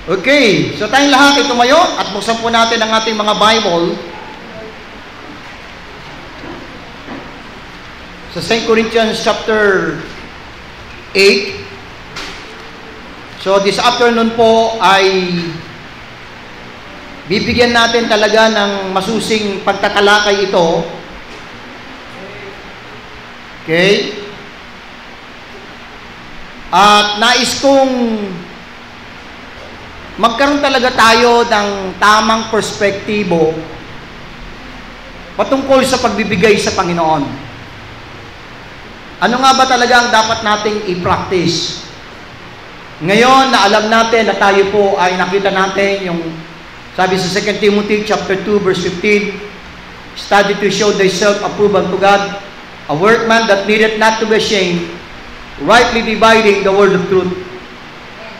Okay, so tayong lahat ay tumayo at buksan po natin ang ating mga Bible sa 2 Corinthians chapter 8. So this afternoon po ay bibigyan natin talaga ng masusing pagtatalakay ito. Okay? At nais kong magkaroon talaga tayo ng tamang perspektibo patungkol sa pagbibigay sa Panginoon. Ano nga ba talaga ang dapat nating i-practice? Ngayon na alam natin na tayo po ay nakita natin yung sabi sa 2 Timothy chapter 2 verse 15, study to show thyself approved unto God, a workman that needeth not to be ashamed, rightly dividing the word of truth.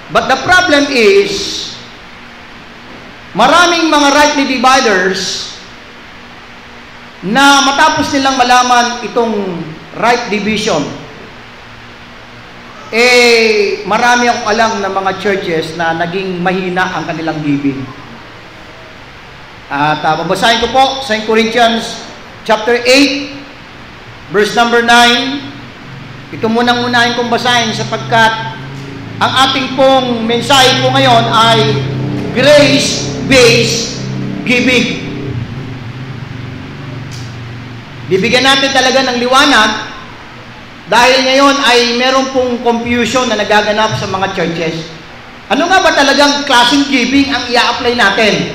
But the problem is, maraming mga rightly dividers na matapos nilang malaman itong right division, marami akong alam na mga churches na naging mahina ang kanilang giving. At babasahin ko po sa 2 Corinthians chapter 8 verse number 9. Ito munang unahin kong basahin sapagkat ang ating pong mensahe po ngayon ay grace-based giving. Bibigyan natin talaga ng liwanag dahil ngayon ay meron pong confusion na nagaganap sa mga churches. Ano nga ba talagang klaseng giving ang i-apply natin?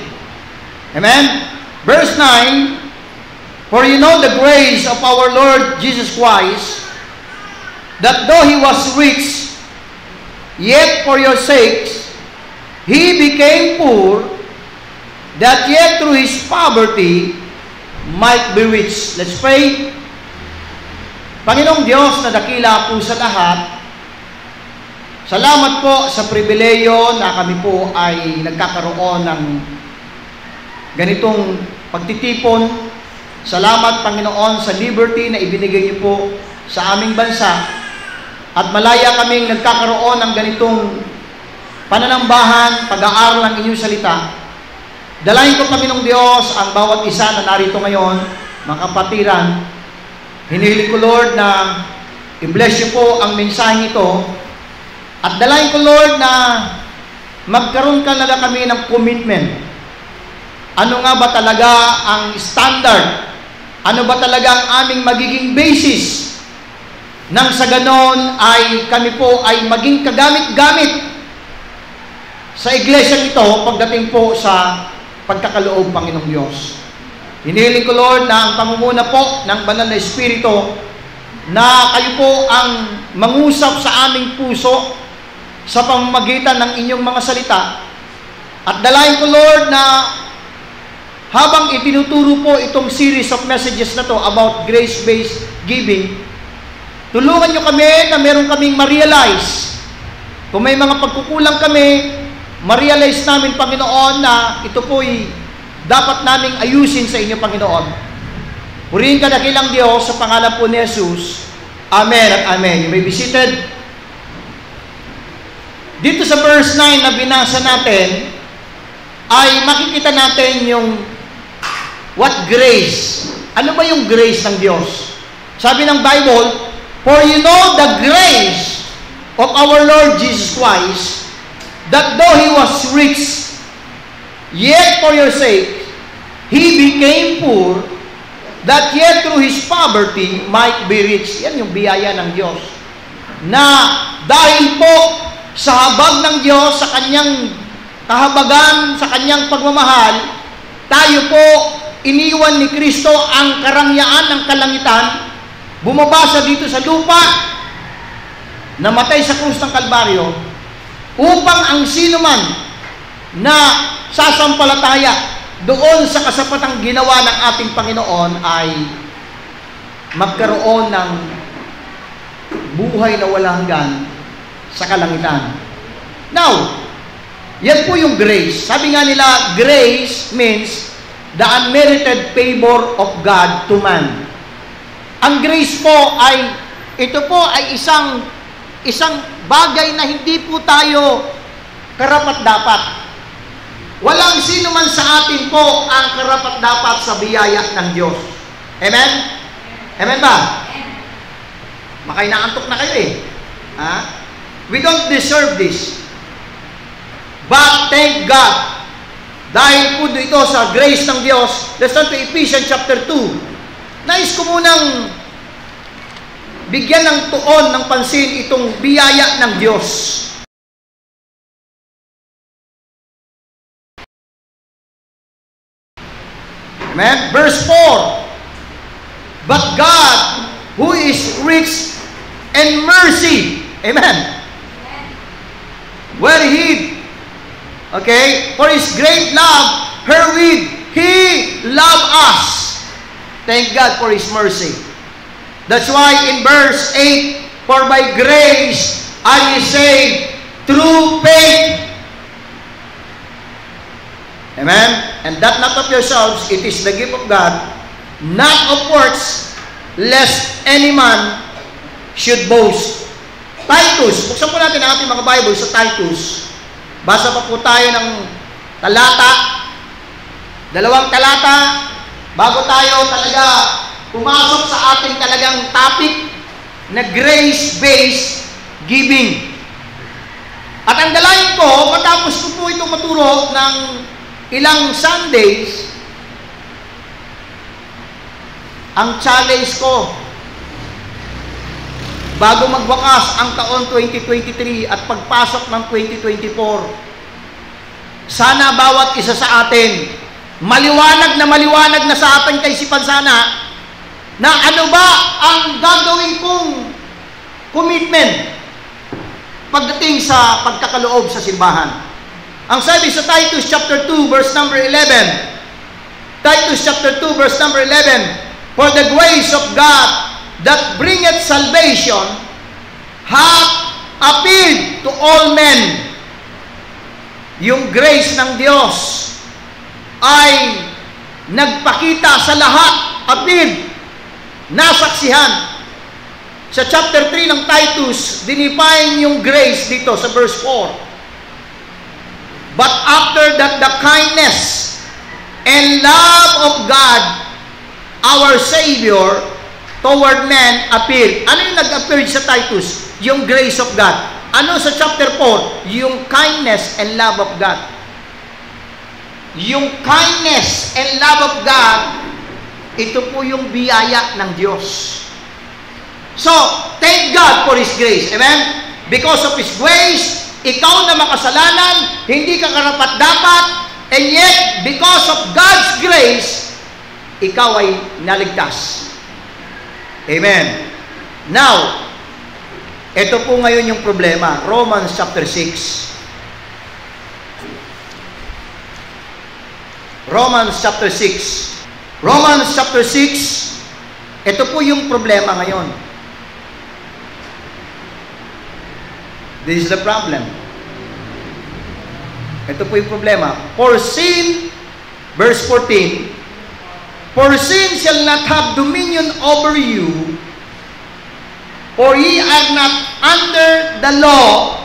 Amen? Verse 9, for you know the grace of our Lord Jesus Christ, that though He was rich, yet for your sakes, He became poor, that yet through His poverty might be rich. Let's pray. Panginoong Diyos na dakila po sa lahat, salamat po sa pribileyo na kami po ay nagkakaroon ng ganitong pagtitipon. Salamat, Panginoon, sa liberty na ibinigay niyo po sa aming bansa at malaya kaming nagkakaroon ng ganitong pananambahan, pag-aaral ng inyong salita. Dalahin ko, Panginoong Diyos, ang bawat isa na narito ngayon, mga kapatiran. Hinihiling ko, Lord, na i-bless niyo po ang mensaheng ito at dalahin ko, Lord, na magkaroon talaga kami ng commitment. Ano nga ba talaga ang standard? Ano ba talaga ang aming magiging basis? Nang sa ganon ay kami po ay maging kagamit-gamit sa iglesia ito pagdating po sa pagkakaloob, Panginoong Diyos. Hinihiling ko, Lord, na ang pangunguna po ng Banal na Espiritu na kayo po ang mangusap sa aming puso sa pamamagitan ng inyong mga salita. At dalahin ko, Lord, na habang itinuturo po itong series of messages na to about grace-based giving, tulungan nyo kami na meron kaming ma-realize. Kung may mga pagkukulang kami, ma-realize namin, Panginoon, na ito po'y dapat naming ayusin sa inyo, Panginoon. Purihin ka dakilang Diyos sa pangalan po ni Jesus. Amen at amen. You may be seated. Dito sa verse 9 na binasa natin, ay makikita natin yung what grace. Ano ba yung grace ng Diyos? Sabi ng Bible, for you know the grace of our Lord Jesus Christ, that though He was rich, yet for your sake, He became poor, that yet through His poverty might be rich. Yan yung biyaya ng Diyos. Na dahil po sa habag ng Diyos, sa Kanyang kahabagan, sa Kanyang pagmamahal, tayo po iniwan ni Kristo ang karangyaan ng kalangitan, bumaba siya dito sa lupa, namatay sa krus ng Kalbaryo, upang ang sino man na sasampalataya doon sa kasapatang ginawa ng ating Panginoon ay magkaroon ng buhay na walang hanggan sa kalangitan. Now, yan po yung grace. Sabi nga nila, grace means the unmerited favor of God to man. Ang grace po ay, ito po ay isang bagay na hindi po tayo karapat-dapat. Walang sino man sa atin po ang karapat-dapat sa biyaya ng Diyos. Amen? Amen ba? Makay naantok na kayo eh. Ha? We don't deserve this. But thank God, dahil po ito sa grace ng Diyos, let's turn to Ephesians chapter 2. Nais ko munang bigyan ng tuon, ng pansin itong biyaya ng Diyos. Amen? Verse 4. But God, who is rich in mercy, amen, wherewith, okay, for His great love, wherewith He loved us. Thank God for His mercy. That's why in verse 8, for by grace are ye saved through faith. Amen? And that not of yourselves, it is the gift of God, not of works, lest any man should boast. Titus, buksan po natin ang ating mga Bible sa Titus. Basa pa po tayo ng talata, 2 talata, bago tayo talaga pumasok sa ating talagang topic na grace-based giving. At ang dalayan ko, matapos ko po itong maturo ng ilang Sundays, ang challenge ko, bago magwakas ang taon 2023 at pagpasok ng 2024, sana bawat isa sa atin, maliwanag na sa ating kaisipan sana, na ano ba ang gagawin kong commitment pagdating sa pagkakaloob sa simbahan. Ang sabi sa Titus chapter 2 verse number 11, Titus chapter 2 verse number 11, for the grace of God that bringeth salvation hath appeared to all men. Yung grace ng Diyos ay nagpakita sa lahat, appeared, nasaksihan. Sa chapter 3 ng Titus, dinifine yung grace dito sa verse 4. But after that the kindness and love of God, our Savior, toward men appeared. Ano yung nag-appear sa Titus? Yung grace of God. Ano sa chapter 4? Yung kindness and love of God. Yung kindness and love of God, ito po yung biyaya ng Diyos. So, thank God for His grace. Amen? Because of His grace, ikaw na makasalanan, hindi ka karapat-dapat, and yet, because of God's grace, ikaw ay naligtas. Amen. Now, ito po ngayon yung problema. Romans chapter 6. Romans chapter 6. Romans chapter 6, ito po yung problema ngayon. This is the problem. Ito po yung problema. For sin, verse 14, for sin shall not have dominion over you, for ye are not under the law,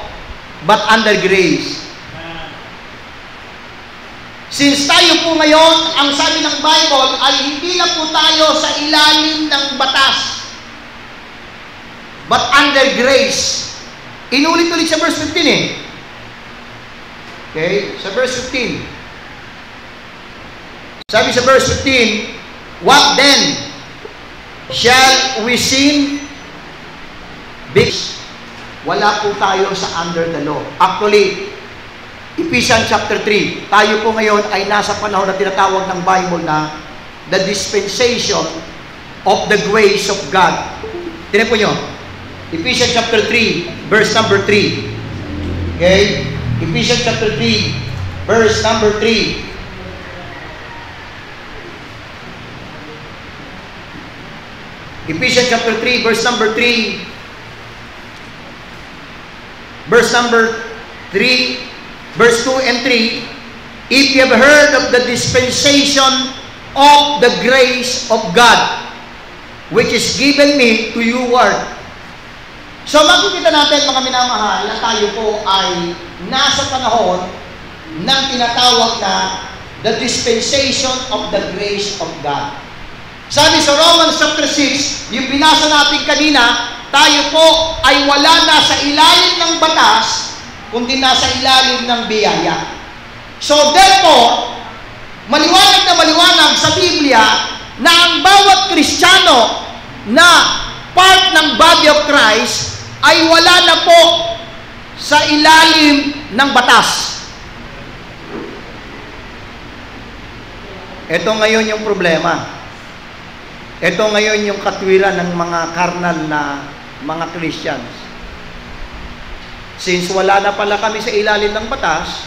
but under grace. Since tayo po ngayon, ang sabi ng Bible ay hindi na po tayo sa ilalim ng batas, but under grace. Inulit-ulit sa verse 15 eh. Okay? Sa verse 15. Sabi sa verse 15, what then? Shall we sin? Because wala po tayo sa under the law. Actually, Ephesians chapter 3, tayo po ngayon ay nasa panahon na tinatawag ng Bible na the dispensation of the grace of God. Tinan po nyo. Ephesians chapter 3, verse number 3. Okay? Ephesians chapter 3, verse number 3. Ephesians chapter 3, verse number 3. Verse number 3, verse 2 and 3. If you have heard of the dispensation of the grace of God, which is given me to you word. So makikita natin mga minamahal na tayo po ay nasa panahon ng tinatawag na the dispensation of the grace of God. Sabi sa Romans chapter 6, yung binasa natin kanina, tayo po ay wala na sa ilalim ng batas, kundi nasa ilalim ng biyaya. So therefore, maliwanag na maliwanag sa Biblia na ang bawat Kristiyano na part ng body of Christ ay wala na po sa ilalim ng batas. Ito ngayon yung problema. Ito ngayon yung katwiran ng mga karnal na mga Christians. Since wala na pala kami sa ilalim ng batas,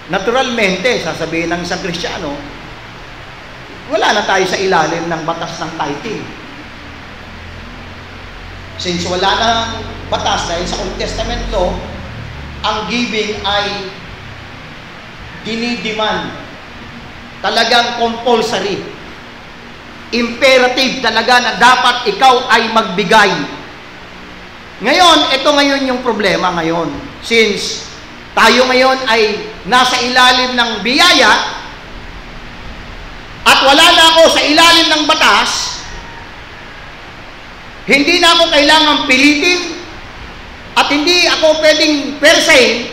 naturalmente, sasabihin ng isang Kristiyano, wala na tayo sa ilalim ng batas ng tithing. Since wala na batas dahil sa Old Testament law, ang giving ay dinidiman. Talagang compulsory. Imperative talaga na dapat ikaw ay magbigay. Ngayon, ito ngayon yung problema ngayon. Since tayo ngayon ay nasa ilalim ng biyaya at wala na ako sa ilalim ng batas, hindi na ako kailangang pilitin at hindi ako pwedeng persahin.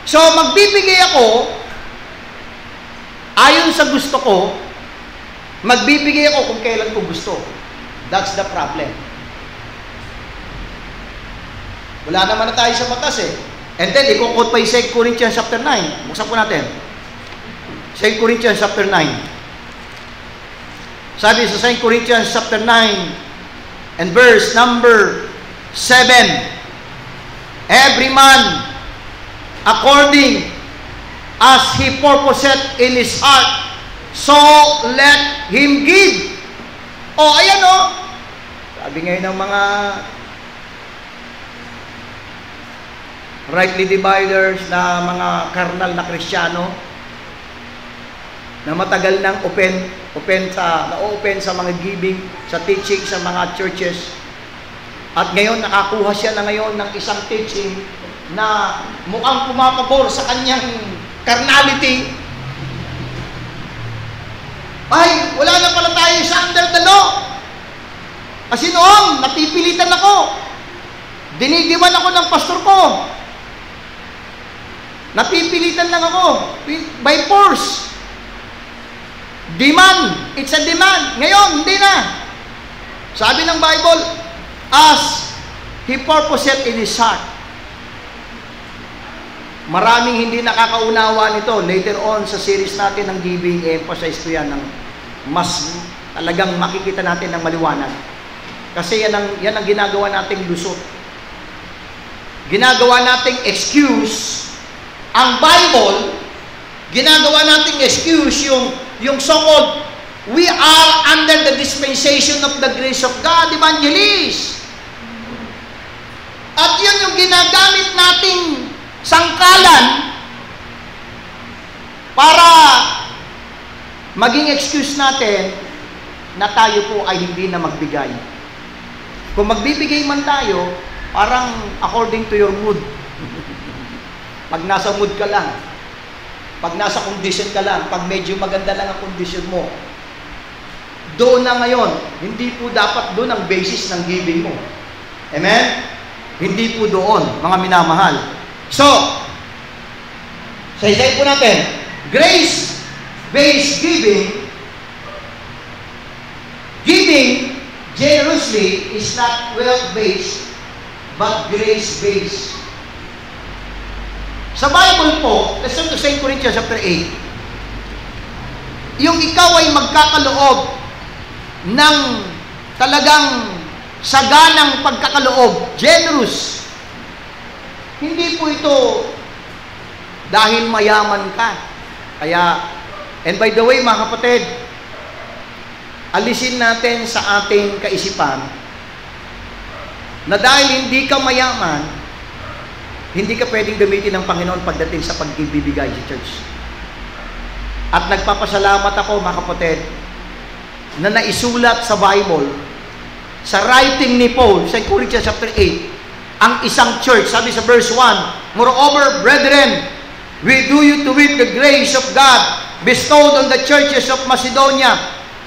So, magbibigay ako ayon sa gusto ko, magbibigay ako kung kailan ko gusto. That's the problem. Wala naman na tayo sa batas eh. And then, ikukot pa yung 2 Corinthians chapter 9. Buksan po natin. 2 Corinthians chapter 9. Sabi sa 2 Corinthians chapter 9 and verse number 7. Every man according as he purposeth in his heart, so let him give. O, ayan o. Sabi ngayon ng mga rightly dividers na mga karnal na Kristiyano na matagal nang na-open sa mga giving, sa teaching, sa mga churches. At ngayon, nakakuha siya na ngayon ng isang teaching na mukhang pumapabor sa kanyang carnality. Ay, wala na pala tayo sa under the law. Kasi noon, napipilitan ako. Dinidiwan ako ng pastor ko. Napipilitan lang ako. By force. Demand. It's a demand. Ngayon, hindi na. Sabi ng Bible, as he purposed in his heart. Maraming hindi nakakaunawa nito. Later on sa series natin ng giving, emphasize ko yan ng mas talagang makikita natin ng maliwanag. Kasi yan ang ginagawa nating lusot. Ginagawa nating excuse ang Bible, ginagawa nating excuse yung so-called we are under the dispensation of the grace of God, evangelist. At yun yung ginagamit nating sangkalan para maging excuse natin na tayo po ay hindi na magbigay. Kung magbibigay man tayo, parang according to your mood. Pag nasa mood ka lang, pag nasa condition ka lang, pag medyo maganda lang ang condition mo, doon na ngayon, hindi po dapat doon ang basis ng giving mo. Amen? Hindi po doon, mga minamahal. So, sa-isay po natin, grace-based giving, giving generously is not wealth-based, but grace-based. Sa Bible po, let's turn to 2 Corinthians chapter 8. Yung ikaw ay magkakaloob ng talagang saganang pagkakaloob, generous. Hindi po ito dahil mayaman ka. Kaya, and by the way mga kapatid, alisin natin sa ating kaisipan na dahil hindi ka mayaman, hindi ka pwedeng gamitin ng Panginoon pagdating sa pagbibigay sa church. At nagpapasalamat ako mga kapatid na naisulat sa Bible, sa writing ni Paul, sa Corinthians chapter 8, ang isang church, sabi sa verse 1, Moreover, brethren, we do you to wit the grace of God bestowed on the churches of Macedonia,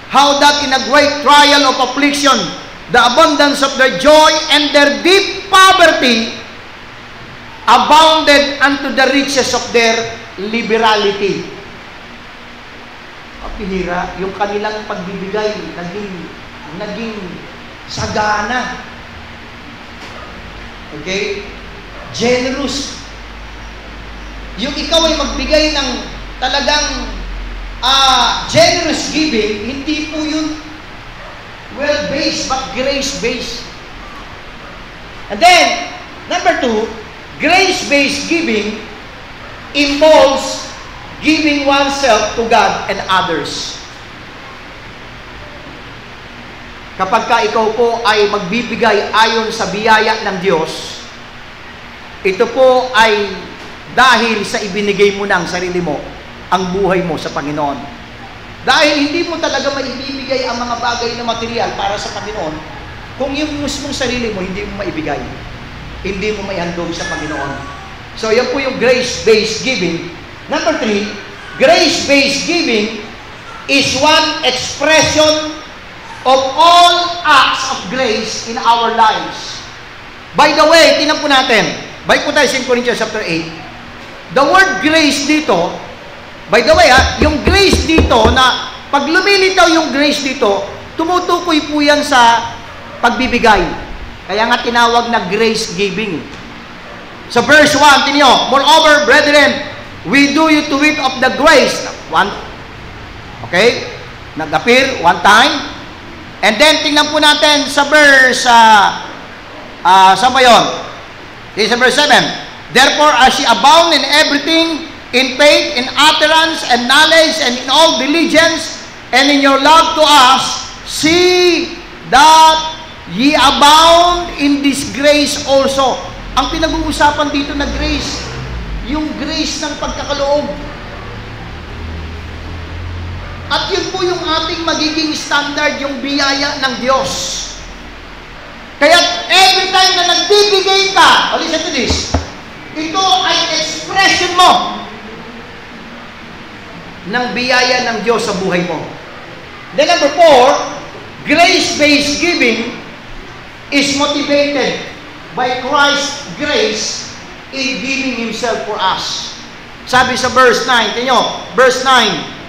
how that in a great trial of affliction, the abundance of their joy and their deep poverty abounded unto the riches of their liberality. Pihira, yung kanilang pagbibigay naging sagana. Okay? Generous. Yung ikaw ay magbigay ng talagang generous giving, hindi po yun well-based, but grace-based. And then, number 2, grace-based giving involves giving oneself to God and others. Kapag ka ikaw po ay magbibigay ayon sa biyaya ng Diyos, ito po ay dahil sa ibinigay mo ng sarili mo, ang buhay mo sa Panginoon. Dahil hindi mo talaga maibibigay ang mga bagay na material para sa Panginoon, kung yung mismong sarili mo, hindi mo maibigay. Hindi mo maihandog sa Panginoon. So, yan po yung grace-based giving. Number 3, grace-based giving is one expression of all acts of grace in our lives. By the way, tingnan po natin. Balik po tayo sa 2 Corinthians chapter 8. The word grace dito, by the way yung grace dito, na pag lumilitaw yung grace dito, tumutukoy po yan sa pagbibigay. Kaya nga tinawag na grace giving. Sa verse 1, tingnan, moreover, brethren, we do you to wit of the grace. Okay? Nag-appear one time. And then, tingnan po natin sa verse, saan ba yun? This is verse 7. Therefore, as ye abound in everything, in faith, in utterance, and knowledge, and in all diligence, and in your love to us, see that ye abound in this grace also. Ang pinag-uusapan dito na grace, yung grace ng pagkakaloob. At yun po yung ating magiging standard, yung biyaya ng Diyos. Kaya every time na nagbibigay ka, listen to this, ito ay expression mo ng biyaya ng Diyos sa buhay mo. Then number 4, grace-based giving is motivated by Christ's grace in giving Himself for us. Sabi sa verse 9, tingnan nyo, verse 9,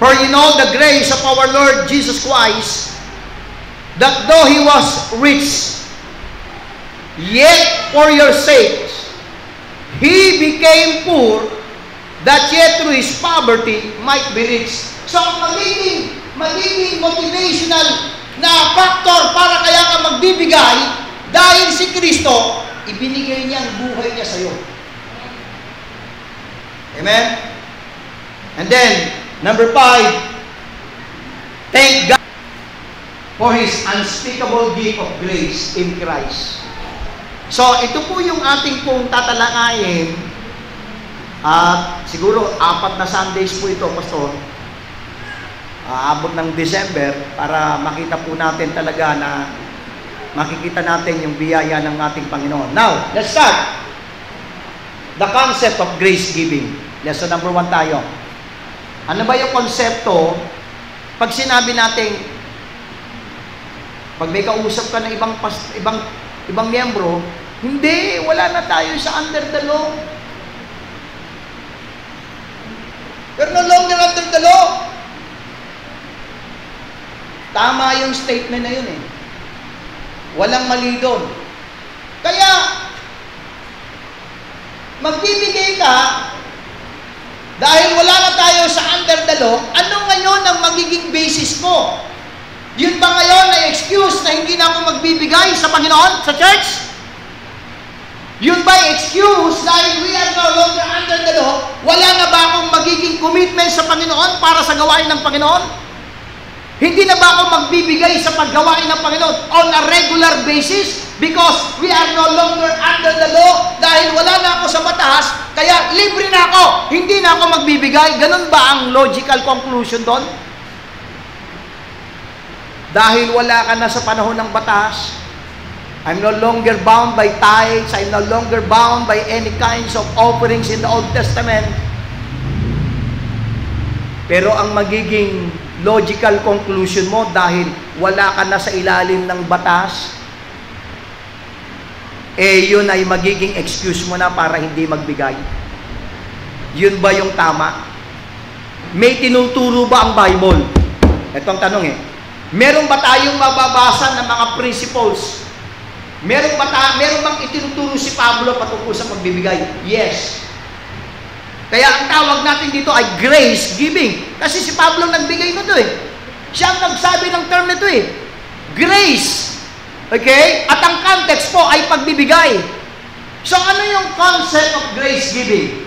for you know the grace of our Lord Jesus Christ, that though He was rich, yet for your sakes, He became poor, that yet through His poverty might be rich. So, magiging motivational na factor para kaya ka magbibigay, dahil si Kristo, ibinigay niya ang buhay niya sa iyo. Amen? And then, number 5, thank God for His unspeakable gift of grace in Christ. So, ito po yung ating pong tatalakayin. At siguro 4 na Sundays po ito, Pastor. Abot ng December para makita po natin talaga na makikita natin yung biyaya ng ating Panginoon. Now, let's start. The concept of grace giving. Lesson number 1 tayo. Ano ba yung konsepto pag sinabi natin, pag may kausap ka ng ibang miyembro, hindi, wala na tayo sa under the law. We're no longer under the law. Tama yung statement na yun eh. Walang mali doon. Kaya, magbibigay ka, dahil wala na tayo sa under the law, ano ngayon ang magiging basis mo? Yun ba ngayon na excuse na hindi na ako magbibigay sa Panginoon, sa church? Yun ba excuse dahil we are no longer under the law, wala na ba akong magiging commitment sa Panginoon para sa gawain ng Panginoon? Hindi na ba ako magbibigay sa paggawain ng Panginoon on a regular basis? Because we are no longer under the law, dahil wala na ako sa batas, kaya libre na ako, hindi na ako magbibigay. Ganun ba ang logical conclusion doon? Dahil wala ka na sa panahon ng batas, I'm no longer bound by tithes. I'm no longer bound by any kinds of offerings in the Old Testament. Pero ang magiging logical conclusion mo dahil wala ka na sa ilalim ng batas, yun ay magiging excuse mo na para hindi magbigay. Yun ba yung tama? May tinuturo ba ang Bible? Ito ang tanong Meron ba tayong mababasa ng mga principles? Meron bang itinuturo si Pablo patungkol sa pagbibigay? Yes. Kaya ang tawag natin dito ay grace giving. Kasi si Pablo nagbigay nito Siya ang nagsabi ng term nito Grace. Okay? At ang context po ay pagbibigay. So ano yung concept of grace giving?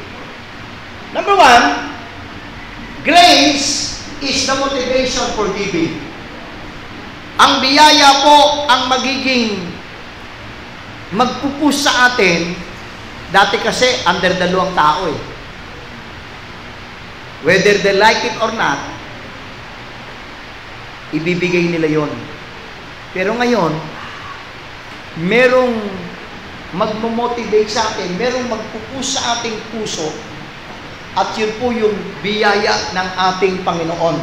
Number one, grace is the motivation for giving. Ang biyaya po ang magiging magpupus sa atin. Dati kasi under the law ang tao Whether they like it or not, ibibigay nila yon. Pero ngayon, merong magmo-motivate sa atin, merong magpupus sa ating puso, at yun po yung biyaya ng ating Panginoon.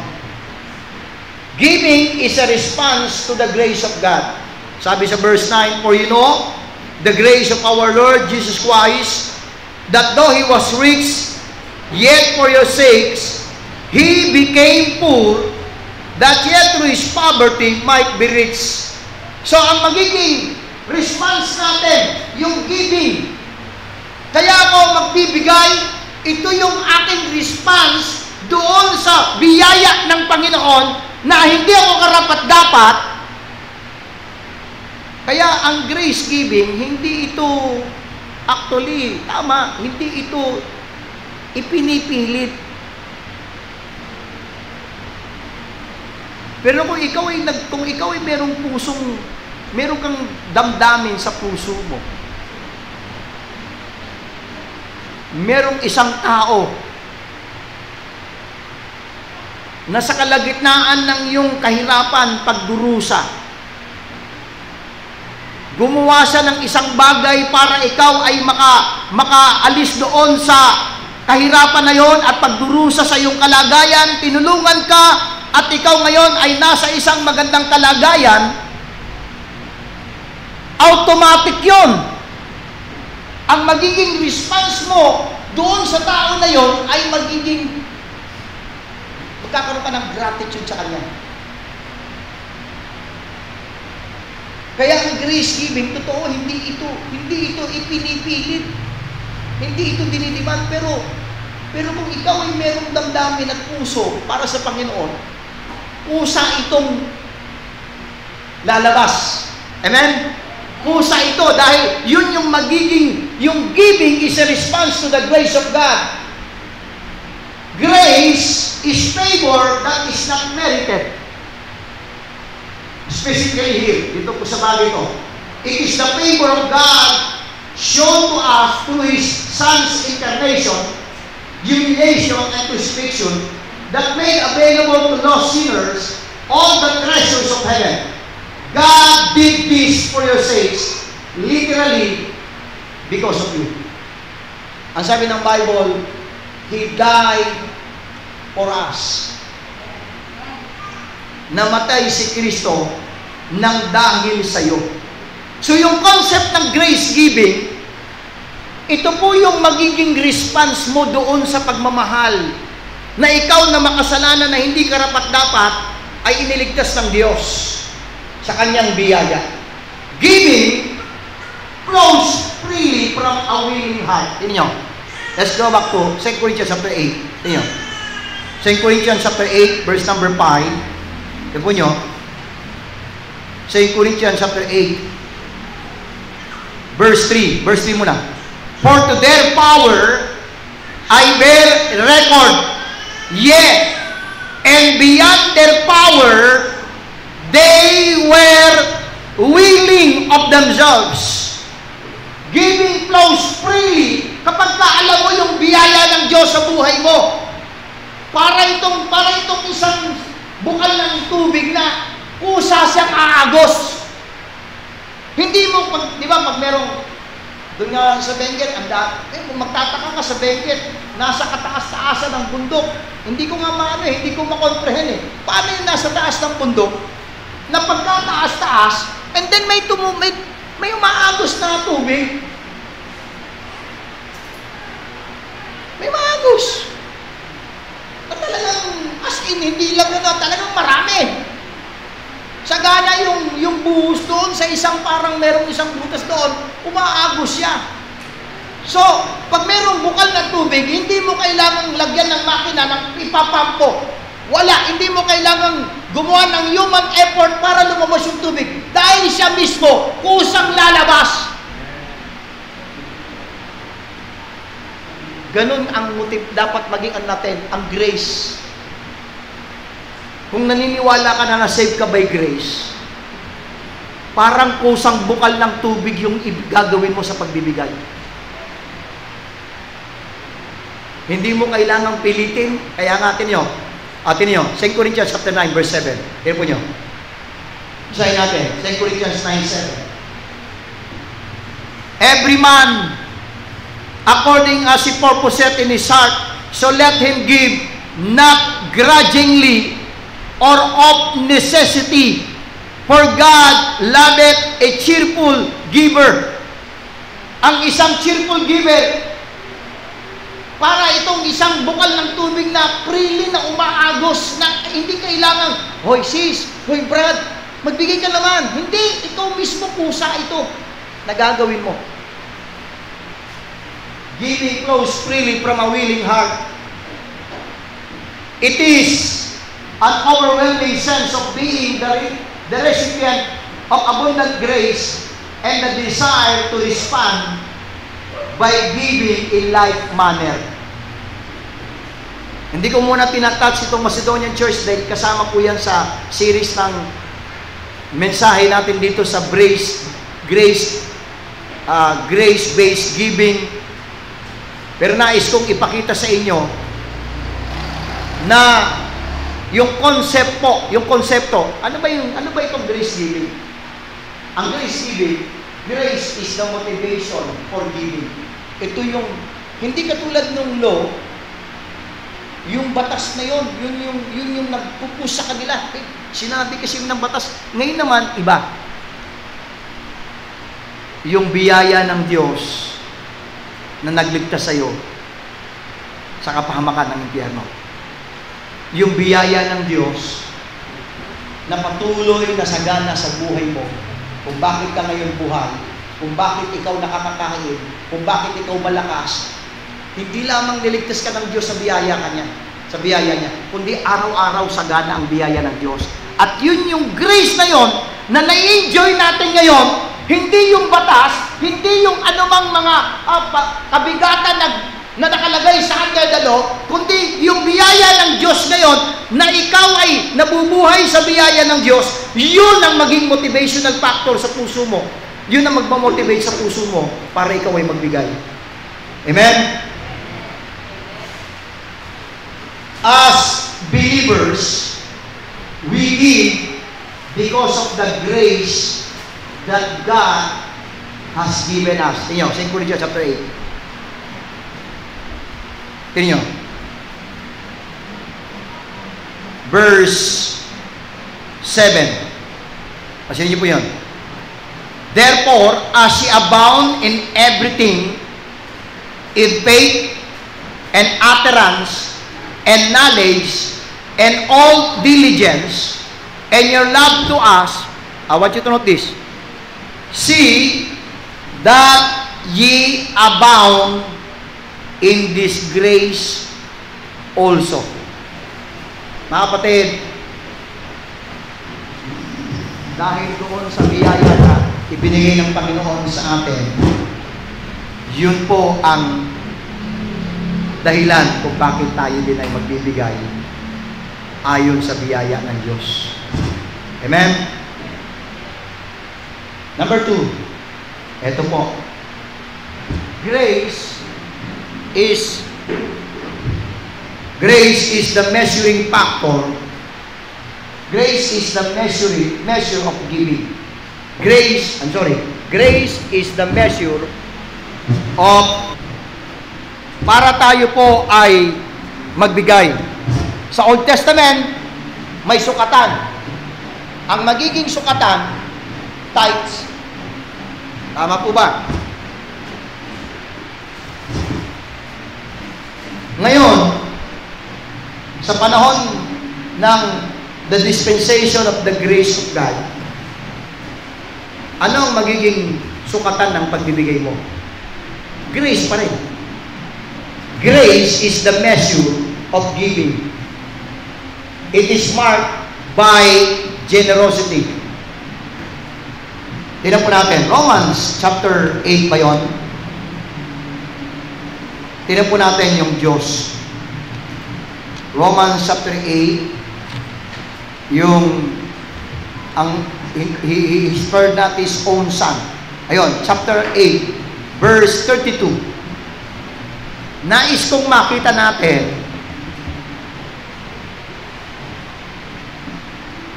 Giving is a response to the grace of God. Sabi sa verse 9, for you know, the grace of our Lord Jesus Christ, that though He was rich, yet for your sakes, He became poor, that yet through His poverty might be rich. So, ang magiging response natin, yung giving. Kaya ako magbibigay, ito yung aking response doon sa biyaya ng Panginoon na hindi ako karapat-dapat. Kaya ang grace giving, hindi ito actually, tama, hindi ito ipinipilit. Pero kung ikaw ay meron kang damdamin sa puso mo. Merong isang tao na sa kalagitnaan ng iyong kahirapan, pagdurusa, gumawa siya ng isang bagay para ikaw ay makaalis doon sa kahirapan na yon at pagdurusa sa iyong kalagayan, tinulungan ka at ikaw ngayon ay nasa isang magandang kalagayan, automatic yon. Ang magiging response mo doon sa tao na yon ay magkakaroon ka ng gratitude sa kanya. Kaya ang grace giving, totoo, hindi ito ipinipilit. Hindi ito dinidemand, pero kung ikaw ay merong damdamin at puso para sa Panginoon, pusa itong lalabas. Amen? Pusa ito dahil yun yung yung giving is a response to the grace of God. Grace is favor that is not merited. Specifically here, dito po sa bagay ito, it is the favor of God shown to us through His Son's incarnation, humiliation, and crucifixion that made available to lost sinners all the treasures of heaven. God did this for your sakes, literally, because of you. Ang sabi ng Bible, He died for us. Namatay si Kristo nang dahil sa iyo. So yung concept ng grace giving, ito po yung magiging response mo doon sa pagmamahal na ikaw na makasalanan na hindi karapat-dapat ay iniligtas ng Diyos sa kanyang biyaya. Giving flows freely from a willing heart. Tingnan nyo. Let's go back to 2 Corinthians chapter 8. Tingnan nyo. 2 Corinthians chapter 8, verse number 5. Tignan po nyo. 2 Corinthians chapter 8, verse 3. Verse 3 muna. For to their power I bear record, yet, and beyond their power, they were willing of themselves. Giving flows freely kapag alam mo yung biyaya ng Diyos sa buhay mo. Para itong isang bukal ng tubig na kusa siyang aagos. Hindi mo, di ba, pag merong, doon nga sa Benguet, kung magtataka ka sa Benguet, nasa kataas-taasan ng bundok, hindi ko nga hindi ko makomprehend Paano yung nasa taas ng bundok, na pagkataas-taas, and then may umaagos na tubig. May umaagos. At talagang, as in, hindi lang talagang marami. Sagana yung buhos doon sa merong isang butas doon, umaagos siya. So, pag merong bukal na tubig, hindi mo kailangang lagyan ng makina ng ipapampo. Wala, hindi mo kailangang gumawa ng human effort para lumabas yung tubig. Dahil siya mismo, kusang lalabas. Ganun ang motive dapat maging natin, ang grace. Kung naniniwala ka na na-save ka by grace, parang kusang bukal ng tubig yung gagawin mo sa pagbibigay. Hindi mo kailangang pilitin, kaya nga atin nyo, 2 Corinthians chapter 9, verse 7. Here po nyo. Basahin natin, 2 Corinthians 9:7. Every man, according as he purposeth in his heart, so let him give, not grudgingly, or of necessity, for God loveth a cheerful giver. Ang isang cheerful giver, para itong isang bukal ng tubig na freely na umaagos, na hindi kailangan, hoy sis, hoy brad, magbigay ka naman. Hindi, ikaw mismo kusa ito na gagawin mo. Giving flows freely from a willing heart. It is an overwhelming sense of being the recipient of abundant grace and the desire to respond by giving in like manner. Hindi ko muna tinatouch itong Macedonian Church dahil kasama po yan sa series ng mensahe natin dito sa grace-based giving. Pero nais kong ipakita sa inyo na yung konsepto, ano ba itong grace giving? Ang grace giving, grace is the motivation for giving. Ito yung, hindi katulad ng law, yung batas na yun yung nagpupush sa kanila. Sinabi kasi ng batas. Ngayon naman, iba. Yung biyaya ng Diyos na nagligtas sa iyo sa kapahamakan ng impyerno. Yung biyaya ng Diyos na patuloy na sagana sa buhay mo, kung bakit ka ngayon buhay, kung bakit ikaw nakakakain, kung bakit ikaw malakas, hindi lamang niligtas ka ng Diyos sa biyaya niya, kundi araw-araw sagana ang biyaya ng Diyos. At yun yung grace na yon na na-enjoy natin ngayon, hindi yung batas, hindi yung anumang mga kabigatan na nakalagay sa under the law, kundi yung biyaya ng Diyos ngayon na ikaw ay nabubuhay sa biyaya ng Diyos, yun ang maging motivational factor sa puso mo. Yun ang magmamotivate sa puso mo para ikaw ay magbigay. Amen? As believers, we give because of the grace that God has given us. Tingnan nyo, 2 Corinthians chapter 8. Tingnan nyo. Verse 7. Pasin niyo po yun. Therefore, as ye abound in everything, in faith, and utterance, and knowledge, and all diligence, and your love to us, I want you to note this, see that ye abound in this grace also. Mga kapatid, dahil doon sa biyaya na ibinigay ng Panginoon sa atin, yun po ang dahilan kung bakit tayo din ay magbibigay ayon sa biyaya ng Diyos. Amen? Number 2, ito po. Grace is the measuring factor. Grace is the measure of giving. grace is the measure of para tayo po ay magbigay. Sa Old Testament, may sukatan. Ang magiging sukatan, tithes. Tama po ba? Ngayon, sa panahon ng the dispensation of the grace of God, ano ang magiging sukatan ng pagbibigay mo? Grace pa rin. Grace is the measure of giving. It is marked by generosity. Tingnan po natin, Romans chapter 8 ba yun? Tingnan po natin yung Diyos. Romans chapter 8, He spared not His own Son. Ayun, chapter 8, verse 32. Nais kong makita natin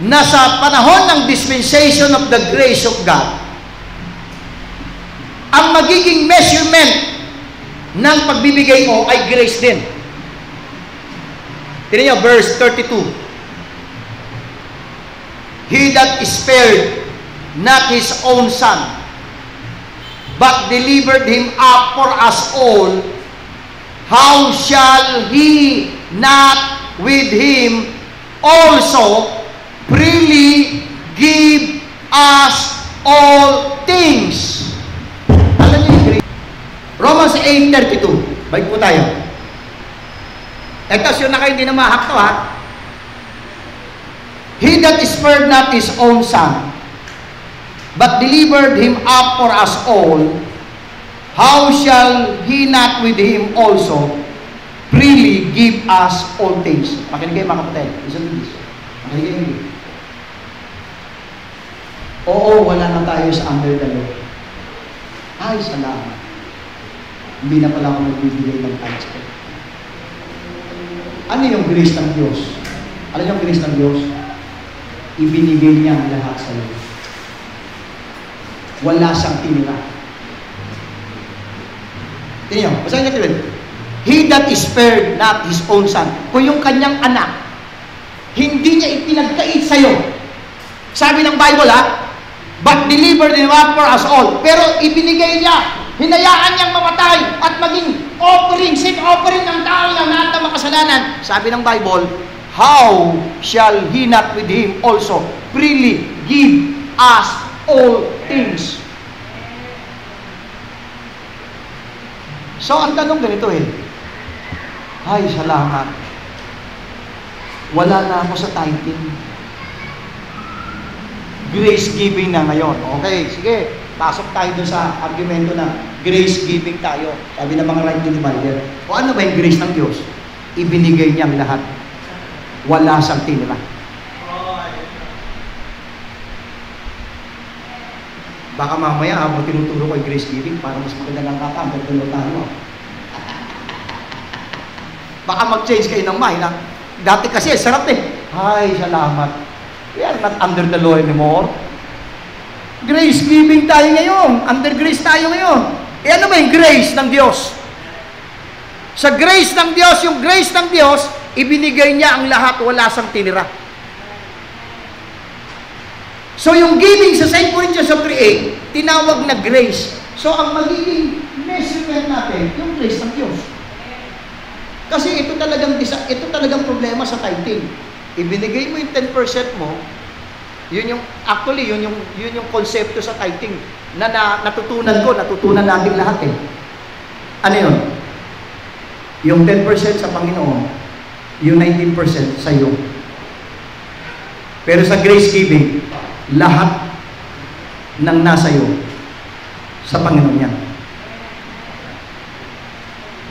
na sa panahon ng dispensation of the grace of God, ang magiging measurement ng pagbibigay mo ay grace din. Tignan niyo, verse 32. He that spared not His own Son, but delivered Him up for us all, how shall He not with Him also freely give us all things? Alam niyo yung grace? Romans 8:32. Balik po tayo. Ito, yun na kayo, hindi na mahak to, ha? He that spared not His own Son, but delivered Him up for us all, how shall He not with Him also freely give us all things? Makinig kayo, mga kapatid. Listen to this. Makinig kayo. Oo, wala na tayo sa under the law. Ay, salamat. Hindi na pala ako nagbibigay ng tithes ko. Ano yung grace ng Diyos? Alam yung grace ng Diyos? Ibinigay niya ang lahat sa iyo. Wala siyang tinira. Tingnan nyo, basahin natin ulit. He that spared not His own Son. Kung yung kanyang anak, hindi niya ipinagkait sa iyo. Sabi ng Bible, but delivered Him up for us all. Pero ibinigay niya, hinayaan niyang mamatay at maging offering, sin offering ng tao ng lahat ng makasalanan. Sabi ng Bible, how shall He not with Him also freely give us all things? So, ang tanong ganito ay, salamat. Wala na ako sa tithing. Grace giving na ngayon. Okay, sige. Pasok tayo dun sa argumento na grace giving tayo. Sabi ng mga rightly divider. O ano ba yung grace ng Diyos? Ibinigay niya ang lahat. Wala siyang tinira. Baka mamaya habang tinuturo ko yung grace giving, para mas maganda lang kaka, magdalo tayo. Baka mag-change kayo ng mind. Dati kasi, sarap Ay, salamat. We are not under the law anymore. Grace giving tayo ngayon. Under grace tayo ngayon. Ano ba yung grace ng Diyos? Sa grace ng Diyos, yung grace ng Diyos, ibinigay niya ang lahat, wala sang tinira. So yung giving sa 2 Corinthians 3:8, tinawag na grace. So ang magiging measurement natin, yung grace ng Diyos. Kasi ito talagang problema sa tithing. Ibinigay mo yung 10% mo, yun yung konsepto sa tithing na natutunan natin lahat Ano yun? Yung 10% sa Panginoon, yung 19% sa iyo. Pero sa grace giving, lahat ng nasa iyo sa Panginoon yan.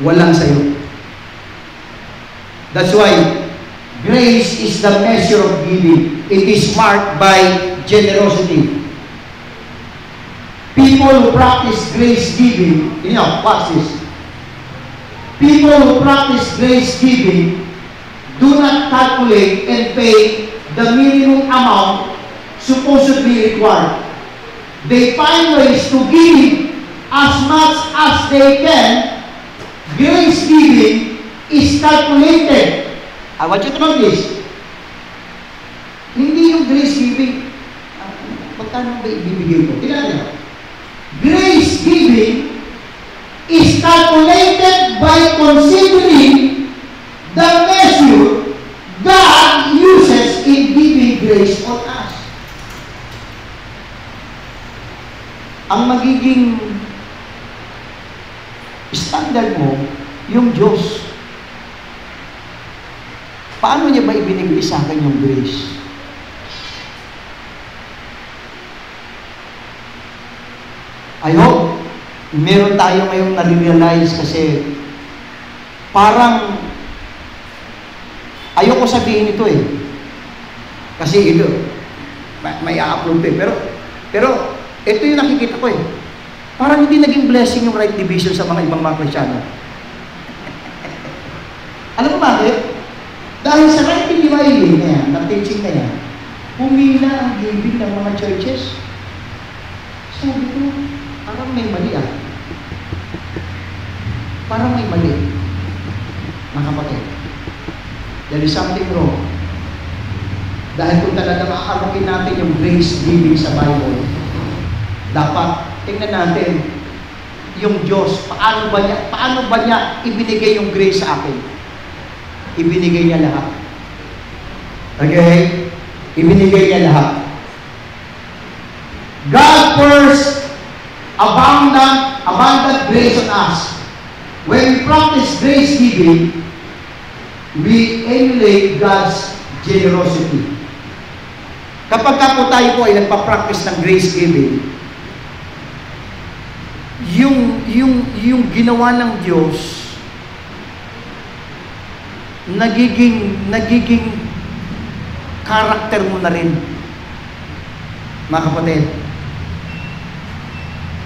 Walang sa iyo. That's why grace is the measure of giving. It is marked by generosity. People who practice grace giving, watch this. People who practice grace giving do not calculate and pay the minimum amount supposedly required. they find ways to give as much as they can. Grace giving is calculated. I want you to know this. Hindi yung grace giving, magkano ba ibibigay ko? Tingnan niyo. Grace giving is calculated by considering the measure God uses in giving grace on us. Ang magiging standard mo, yung Diyos. Paano niya ba ibinigay sa akin yung grace? I hope meron tayo ngayong nare-realize kasi parang ayoko sabihin ito eh. Kasi ito, may a-upload eh. Pero ito yung nakikita ko eh. Parang hindi naging blessing yung right division sa mga ibang mga Kristyano. Alam mo bakit? Dahil sa right dividing na yan, ng teaching na yan, humina ang giving ng mga churches. Sabi ko, parang may mali ah. Parang may mali. Mga kapatid. There is something wrong. Dahil kung talaga makakarokin natin yung grace giving sa Bible, dapat tingnan natin yung Diyos, paano ba niya ibinigay yung grace sa akin? Ibinigay niya lahat. Okay? Ibinigay niya lahat. God first abundant grace on us. When we practice grace giving, we emulate God's generosity. Kapag po tayo po ay nagpa-practice ng grace giving, yung ginawa ng Diyos nagiging character mo na rin, mga kapatid.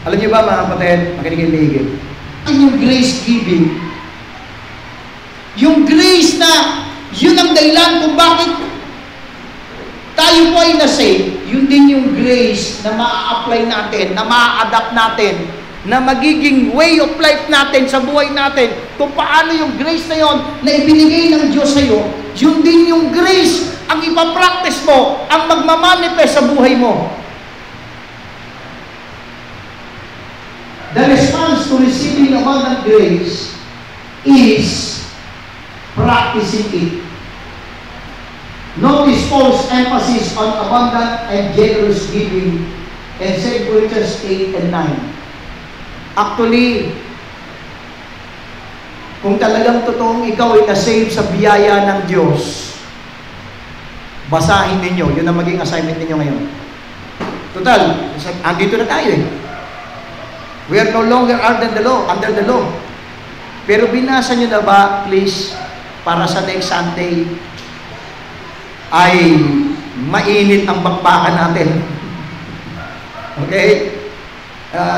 Alam niyo ba, mga kapatid, makinig kayo maigit, yung grace giving, yung grace na yun ang dahilan kung bakit tayo po ay na-save, yun din yung grace na ma-apply natin, na ma-adapt natin, na magiging way of life natin sa buhay natin. Kung paano yung grace na yon na ibinigay ng Diyos sa iyo, yun din yung grace ang ipapractice mo, ang magmamanifest sa buhay mo. The response to receiving abundant grace is practicing it. Notice Paul's emphasis on abundant and generous giving in 2 Corinthians 8 and 9. Actually, kung talagang totoong ikaw ay na-save sa biyaya ng Diyos, basahin ninyo. Yun ang maging assignment ninyo ngayon. Total, andito na tayo eh. We are no longer under the law. Pero binasa nyo na ba, please, para sa next Sunday, ay mainit ang bakbakan natin. Okay?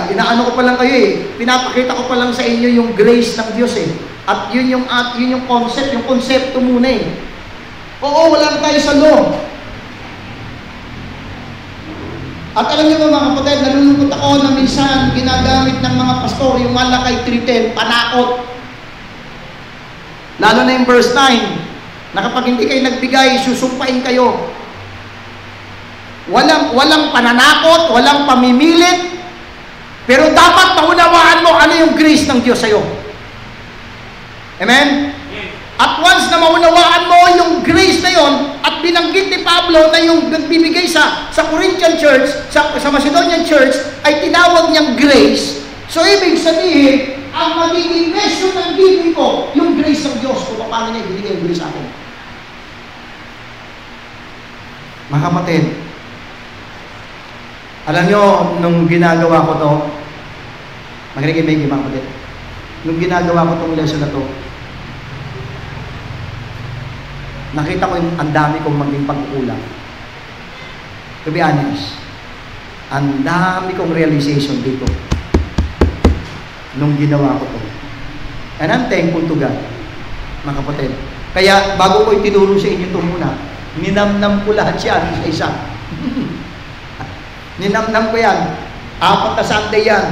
Inaano ko pa lang kayo eh. Pinapakita ko pa lang sa inyo yung grace ng Diyos eh. At yun yung concept, yung konsepto muna eh. Oo, wala tayo sa law. At alam niyo mga kapatid, nalulungkot ako na minsan ginagamit ng mga pastor yung Malakay 3:10, panakot. Lalo na yung verse 9, na kapag hindi kayo nagbigay, susumpain kayo. Walang pananakot, walang pamimilit, pero dapat maunawaan mo ano yung grace ng Diyos sa'yo. Amen? At once na maunawaan mo yung grace na yon, at binanggit ni Pablo na yung nagbibigay sa Corinthian church, sa Macedonian church, ay tinawag niyang grace. So, ibig sabihin, ang magiging measure ng giving ko, yung grace ng Diyos, kung paano niya ibinigay yung grace sa akin. Mga kapatid, alam nyo, nung ginagawa ko to, makinig mga kapatid, nung ginagawa ko tong lesson na to, nakita ko yung ang dami kong maging pagkukulang. To be honest, ang dami kong realization dito nung ginawa ko to. And I'm thankful to God, mga kapatid. Kaya bago ko itinuro sa inyo ito muna, ninamnam ko lahat siya isa-isa. Ninamnam ko yan. 4 na Sunday yan.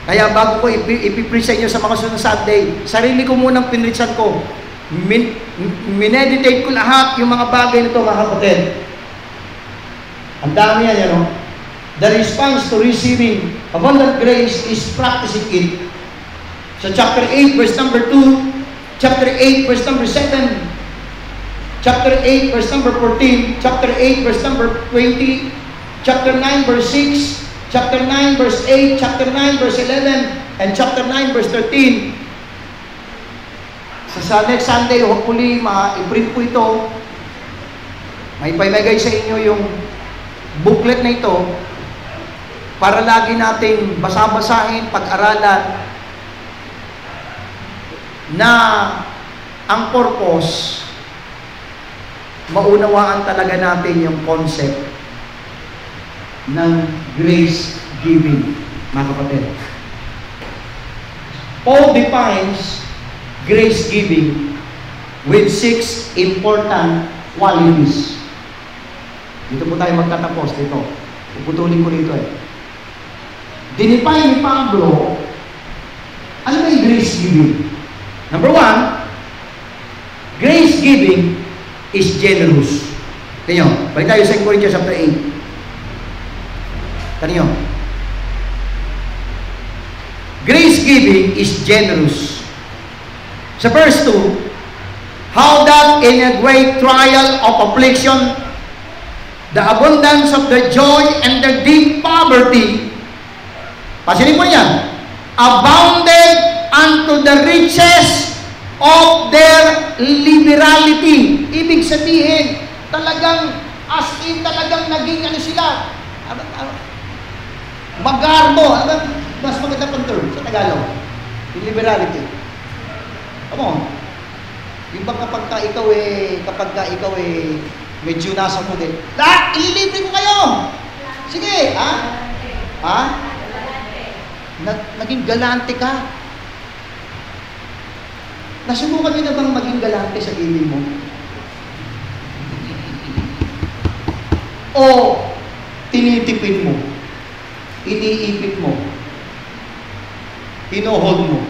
Kaya bago ko ipipreach sa inyo sa mga sunod Sunday, sarili ko munang pinritsan ko. Mineditate ko lahat yung mga bagay nito, mga kapatid. Ang dami yan, yan, no? The response to receiving abundant grace is practicing it. So chapter 8, verse number 2, chapter 8, verse number 7, chapter 8, verse number 14, chapter 8, verse number 20, chapter 9, verse 6, chapter 9, verse 8, chapter 9, verse 11, and chapter 9, verse 13. Sa next Sunday, hopefully, ma-imprint po ito. May paimagay sa inyo yung booklet na ito para lagi nating basa-basahin, pag-aralan na ang purpose, maunawaan talaga natin yung concept ng grace giving, mga kapatid. Paul defines grace giving with 6 important qualities. Dito po tayo magtatapos dito. Puputulin ko dito eh. Dinefine ni Pablo, ano ba yung grace giving? Number 1, grace giving is generous. Tingnan, balik tayo sa 2 Corinthians chapter 8. Tingnan. Grace giving is generous. Sa verse 2, how that in a great trial of affliction, the abundance of their joy and their deep poverty, pasinin mo yan, abounded unto the riches of their liberality. Ibig sabihin, talagang, as in, talagang naging ano sila, magarbo, mas maganda pang term sa Tagalog, yung liberality. Come on. Yung bang kapag ikaw medyo nasa mo din, lahat, ililibre ko kayo! Sige, ha? Ha? Naging galante ka. Nasubukan nyo na bang maging galante sa giving mo? O tinitipin mo? Iniipit mo? Hinohold mo?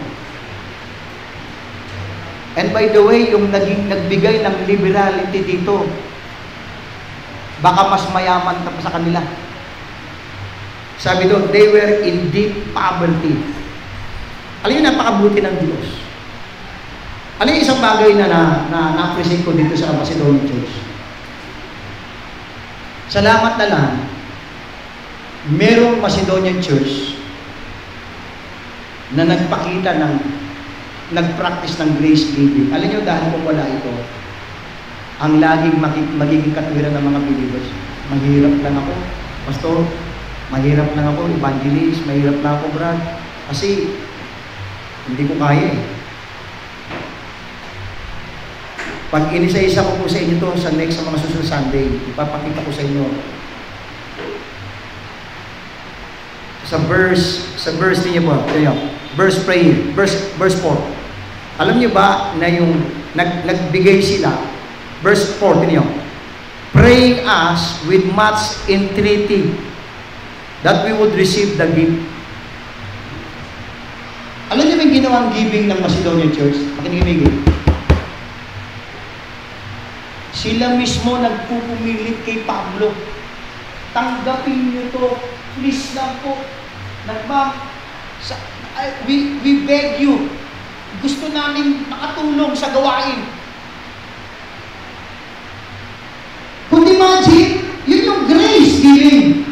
And by the way, yung nagbigay ng liberality dito, baka mas mayaman ka pa sa kanila. Sabi doon, they were in deep poverty. Alam niyo, napakabuti ng Diyos. Alam niyo, isang bagay na na-appreciate ko dito sa Macedonia Church. Salamat na lang, merong Macedonian Church na nagpakita nag-practice ng grace giving. Alam niyo, dahil kung wala ito, ang laging magiging katwiran ng mga believers. Mahirap lang ako, pastor. Mahirap lang ako, evangelist. Mahirap lang ako, Brad. Kasi, hindi ko kaya eh. Pag inisa-isa ko po sa inyo to sa next sa mga susunod Sunday, ipapakita ko sa inyo. Sa verse niyo po, verse 4. Alam niyo ba na yung nagbigay sila, verse 4, niyo, praying us with much entreaty that we would receive the gift. Alam niyo ba yung ginawang giving ng Macedonian Church? Makinig. Sila mismo nagpupumilit kay Pablo. Tanggapin niyo to. Please lang po. We beg you. Gusto namin makatulong sa gawain. Kung imagine, yun yung grace giving.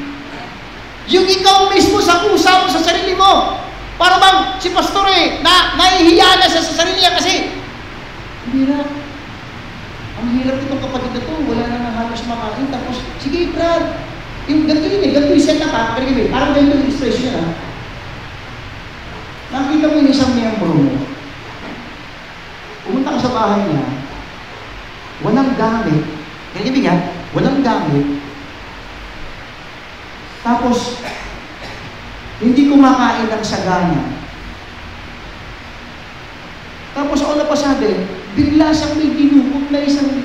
Yung ikaw mismo sa pusa mo sa sarili mo. Para bang si pastor nahihiya na sa sarili niya kasi hirap. Ang hirap itong kapatid na to, wala na halos makain. Tapos, sige Brad, yung ganito yun ganito yung set up ha. Parang ganito yung illustration ha. Nakita mo yung isang miyembro mo. Pumunta ka sa bahay niya, walang gamit. Kaya ibigyan, walang gamit. Tapos, hindi kumakain ng sagana. Tapos, all of a sudden, bigla siyang may dinukot na 1,000.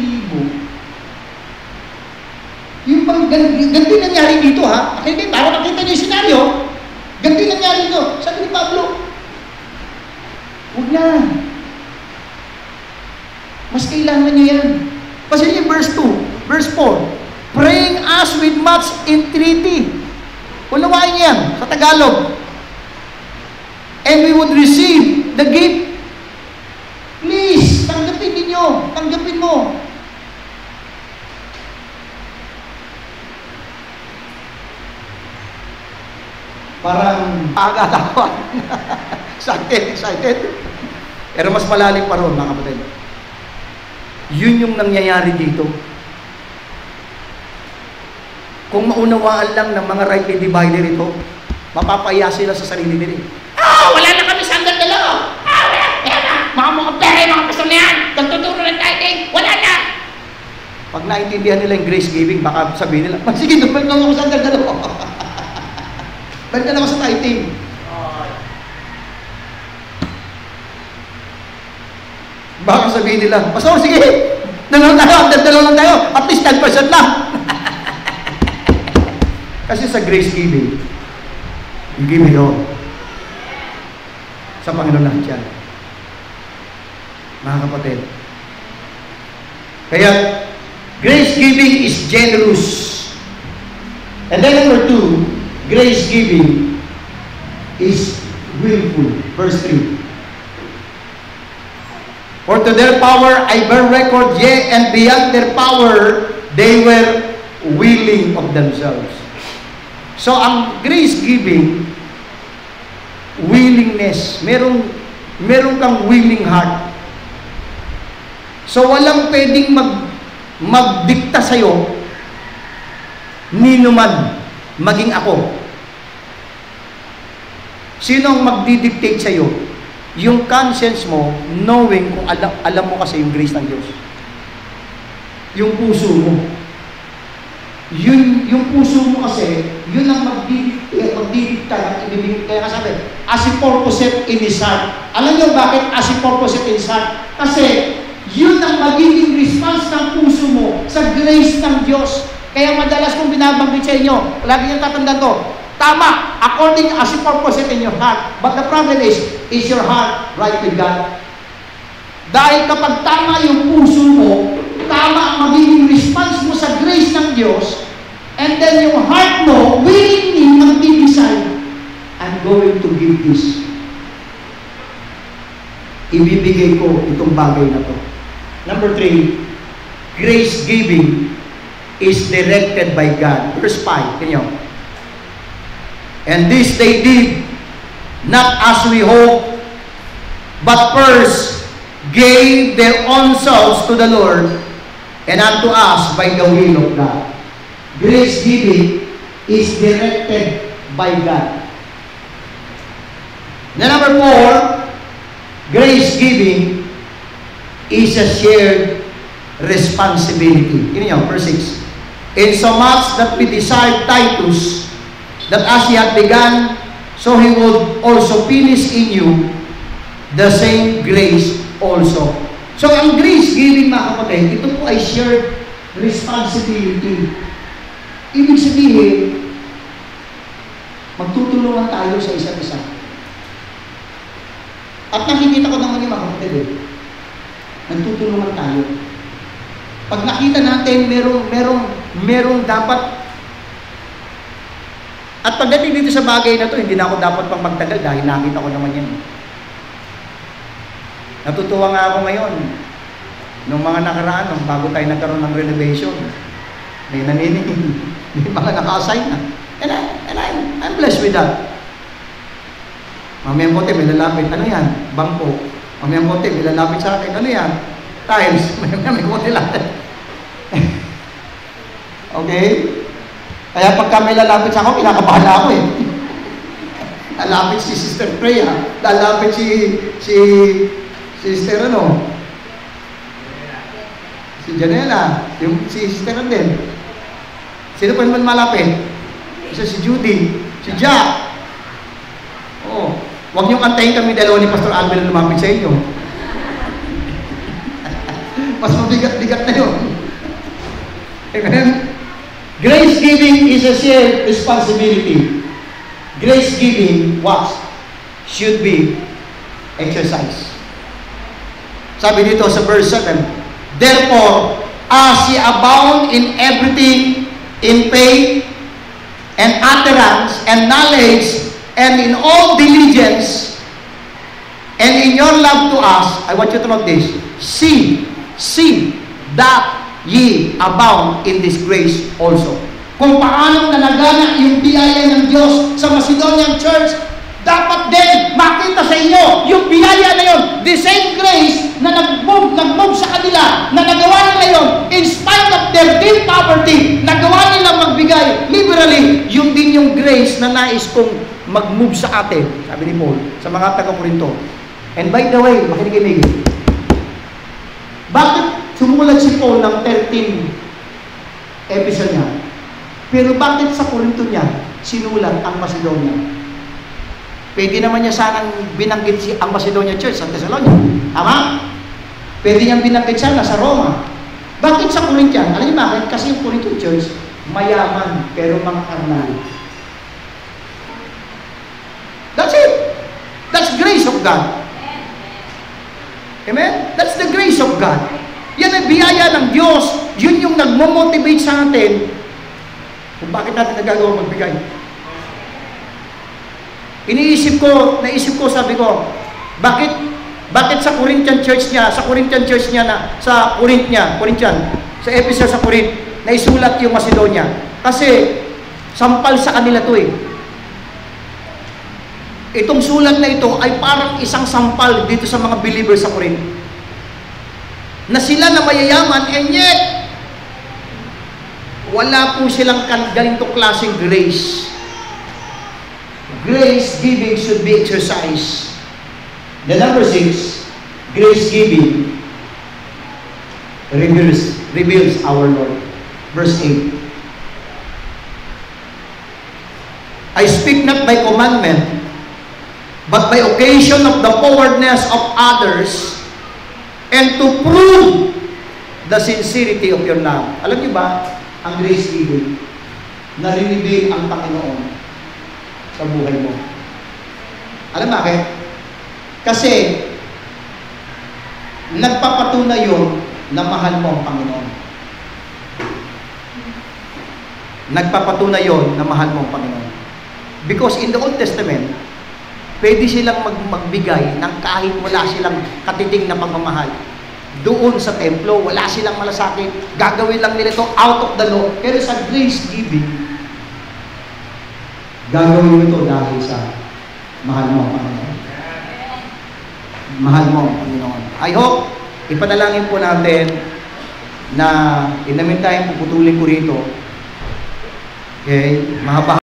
Yung pang ganito nangyari dito ha. Parang nakita niyo yung senaryo. Ganito yung nangyari ito. Sabi ni Pablo, huwag na. Mas kailangan niyo yan. Kasi yung verse 2, verse 4, praying us with much entreaty. Unawain niyo yan sa Tagalog. And we would receive the gift. Please, tanggapin ninyo. Tanggapin mo. Parang agad-agad. Excited. Pero mas malalim pa ron, mga kapatid. Yun yung nangyayari dito. Kung maunawaan lang ng mga rightly divider ito, mapapaya sila sa sarili nila. Wala na kami sandal dalawa. Wala. Yan na. Mga pera, mga pastor na yan. Nagtuturo ng tithing. Wala na. Pag naintindihan nila yung grace giving, baka sabihin nila, sige, balik lang ako sandal dalawa. Balik na ako sa tithing. Baka sabihin nila, pastor, sige, dalawa lang tayo. At least 10% lang. Kasi sa grace giving, you give it all. Sa Panginoon lahat yan. Mga kapatid. Kaya, grace giving is generous. And then number 2, grace giving is willful. Verse 3. For to their power I bear record, yea, and beyond their power, they were willing of themselves. So, ang grace giving, willingness. Merong kang willing heart. So, walang pwedeng magdikta sa'yo, nino man, maging ako. Sino ang magdidictate sa'yo? Yung conscience mo, knowing kung alam mo kasi yung grace ng Diyos. Yung puso mo. Yung puso mo kasi, yun ang magdidikta ng ibibigay. Kaya kasabi, as he purposeth in his heart. Alam niyo bakit as he purposeth in his heart? Kasi, yun ang magiging response ng puso mo sa grace ng Diyos. Kaya madalas kong binabanggit sa inyo, lagi niyong tatandaan to, tama, according as he purposeth in your heart. But the problem is your heart right with God? Dahil kapag tama yung puso mo, tama ang magiging response mo sa grace ng Diyos, and then yung heart mo, willingly mag-decide, I'm going to give this. Ibibigay ko itong bagay na to. Number 3, grace giving is directed by God. Verse 5, kanyo. And this they did, not as we hope, but first gave their own selves to the Lord, and unto us by the will of God. Grace giving is directed by God. Then number 4, grace giving is a shared responsibility. Yun yun, verse 6. In so much that we desire Titus, that as he had begun, so he would also finish in you the same grace also. So, ang grace giving, mga kapatid, ito po ay shared responsibility. Ibig sabihin, magtutulungan tayo sa isa't isa. At nakikita ko naman yung mga kapatid, nagtutulungan tayo. Pag nakita natin, merong dapat. At pagdating dito sa bagay na to, hindi na ako dapat pang magtagal dahil nakita ko naman yan. Natutuwa nga ako ngayon. Nung mga nakaraan, bago tayo nagkaroon ng renovation, may naninig, may mga naka-assign na. And I'm blessed with that. Mamayang konti, may lalapit. Ano yan? Bangko. Mamayang konti, may lalapit sa akin. Ano yan? Tiles. May konti lang. Okay? Kaya pagka may lalapit sa ako, kinakabahala ako eh. Lalapit si Sister Freya. Lalapit si Sister ano? Si Janela. Si Sister din. Sino pa naman malapit? Isa si Judy. Si Jack. Oo. Huwag niyong kantahin kami dalawa ni Pastor Albert na lumapit sa inyo. Mas mabigat-bigat na yun. Amen? Grace giving is a shared responsibility. grace giving what? Should be exercised. Sabi dito sa verse 7, therefore, as ye abound in everything, in faith, and utterance, and knowledge, and in all diligence, and in your love to us, I want you to note this, see that ye abound in this grace also. Kung paano nalagana yung biyaya ng Diyos sa Macedonian Church, dapat din makita sa inyo yung biyaya na yun. The same grace na nag-move sa kanila, na nagawa nila yun, in spite of their deep poverty, nagawa nila magbigay liberally, yun din yung grace na nais kong mag-move sa atin, sabi ni Paul, sa mga taga-Korinto. And by the way, makinig, bakit sumulat si Paul ng 13 episode niya? Pero bakit sa Korinto niya sinulat ang Macedonia? Pwede naman niya sanang binanggit ang Macedonia Church sa Thessalonica. Tama? Pwede niyang binanggit sana sa Roma. Bakit sa Corinthian? Alam niyo bakit? Kasi yung Corinthian Church, mayaman, pero mga karnal. That's it. That's grace of God. Amen? That's the grace of God. Yan ang biyaya ng Diyos. Yun yung nagmo-motivate sa atin kung bakit natin nagagawa magbigay. Naisip ko, sabi ko, bakit sa Corinthian Church niya, sa Ephesus sa Corinth, naisulat yung Macedonia? Kasi, sampal sa kanila to eh. Itong sulat na ito ay parang isang sampal dito sa mga believers sa Corinth. Na sila na mayayaman, and yet, wala po silang ganitong klaseng grace. Grace giving should be exercised. The number 6, grace giving reveals our Lord. Verse 8. I speak not by commandment, but by occasion of the forwardness of others, and to prove the sincerity of your love. Alam niyo ba, ang grace giving, nare-reveal ang Panginoon sa buhay mo. Alam bakit? Kasi nagpapatunay yun na mahal mo ang Panginoon. Nagpapatunay yun na mahal mo ang Panginoon. Because in the Old Testament, pwede silang magbigay ng kahit wala silang katiting na pagmamahal. Doon sa templo, wala silang malasakit. Gagawin lang nila ito out of the law. Pero sa grace giving, gagawin mo ito dahil sa mahal mo ang Panginoon. Mahal mo ang Panginoon. I hope, ipanalangin po natin na in the meantime, puputulin ko rito. Okay? Mahaba